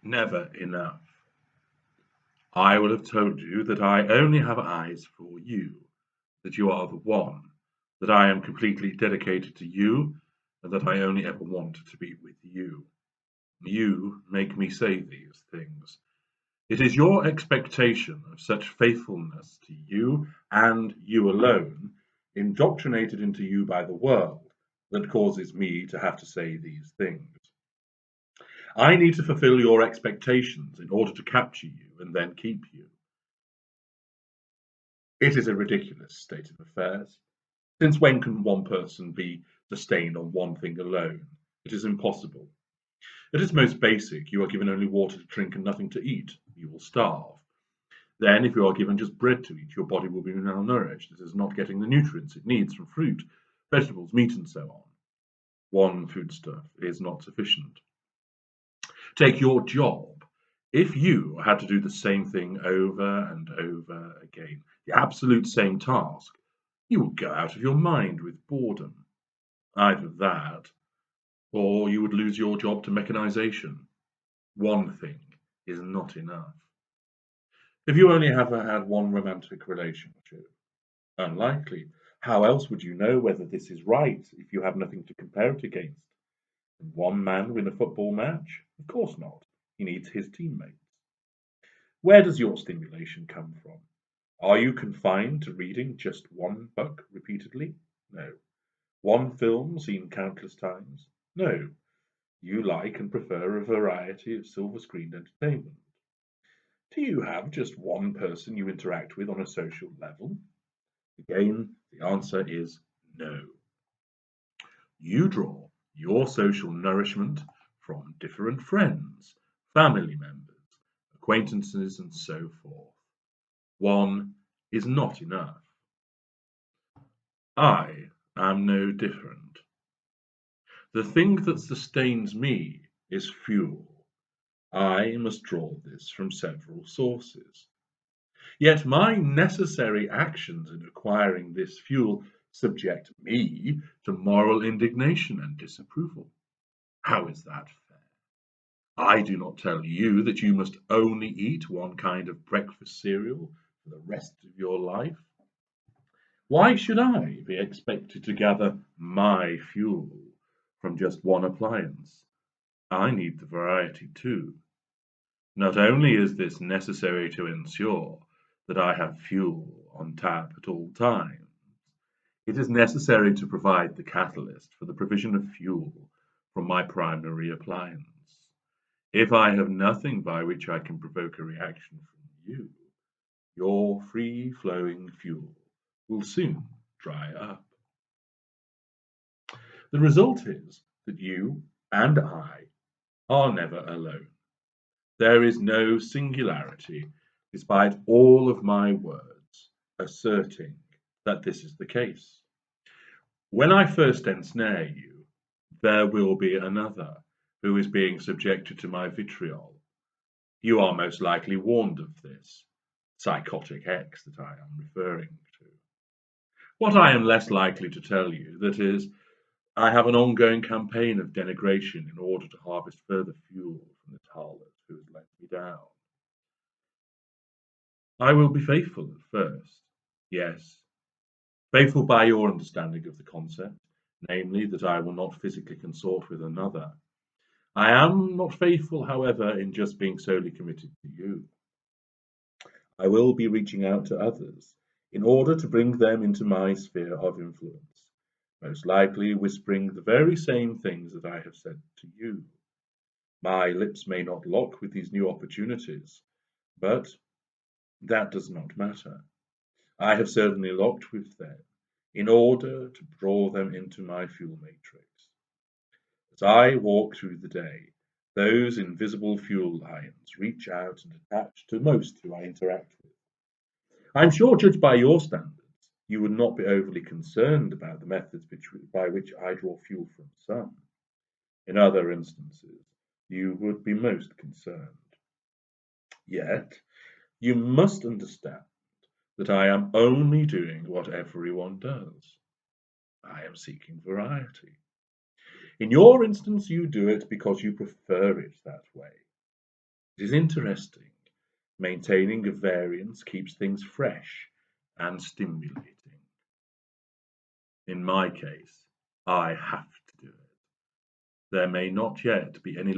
never enough. I will have told you that I only have eyes for you, that you are the one, that I am completely dedicated to you, and that I only ever want to be with you. You make me say these things. It is your expectation of such faithfulness to you and you alone, indoctrinated into you by the world, that causes me to have to say these things. I need to fulfill your expectations in order to capture you and then keep you. It is a ridiculous state of affairs. Since when can one person be sustained on one thing alone? It is impossible. At its most basic, you are given only water to drink and nothing to eat. You will starve. Then, if you are given just bread to eat, your body will be malnourished. It is not getting the nutrients it needs from fruit, vegetables, meat, and so on. One foodstuff is not sufficient. Take your job. If you had to do the same thing over and over again, the absolute same task, you would go out of your mind with boredom. Either that, or you would lose your job to mechanization. One thing is not enough. If you only ever had one romantic relationship, unlikely. How else would you know whether this is right if you have nothing to compare it against? Can one man win a football match? Of course not. He needs his teammates. Where does your stimulation come from? Are you confined to reading just one book repeatedly? No. One film seen countless times? No. You like and prefer a variety of silver-screened entertainment. Do you have just one person you interact with on a social level? Again, the answer is no. You draw your social nourishment from different friends, family members, acquaintances, and so forth. One is not enough. I am no different. The thing that sustains me is fuel. I must draw this from several sources. Yet my necessary actions in acquiring this fuel subject me to moral indignation and disapproval. How is that fair? I do not tell you that you must only eat one kind of breakfast cereal for the rest of your life. Why should I be expected to gather my fuel from just one appliance? I need the variety too. Not only is this necessary to ensure that I have fuel on tap at all times, it is necessary to provide the catalyst for the provision of fuel from my primary appliance. If I have nothing by which I can provoke a reaction from you, your free-flowing fuel will soon dry up. The result is that you and I are never alone. There is no singularity, despite all of my words asserting that this is the case. When I first ensnare you, there will be another who is being subjected to my vitriol. You are most likely warned of this psychotic X that I am referring to. What I am less likely to tell you, that is, I have an ongoing campaign of denigration in order to harvest further fuel from this harlot who has let me down. I will be faithful at first, yes, faithful by your understanding of the concept, namely that I will not physically consort with another. I am not faithful, however, in just being solely committed to you. I will be reaching out to others in order to bring them into my sphere of influence, most likely whispering the very same things that I have said to you. My lips may not lock with these new opportunities, but that does not matter. I have certainly locked with them in order to draw them into my fuel matrix. As I walk through the day, those invisible fuel lines reach out and attach to most who I interact with. I'm sure, judged by your standards, you would not be overly concerned about the methods by which I draw fuel from some. In other instances, you would be most concerned. Yet, you must understand that I am only doing what everyone does. I am seeking variety. In your instance, you do it because you prefer it that way. It is interesting. Maintaining a variance keeps things fresh and stimulating. In my case, I have to do it. There may not yet be any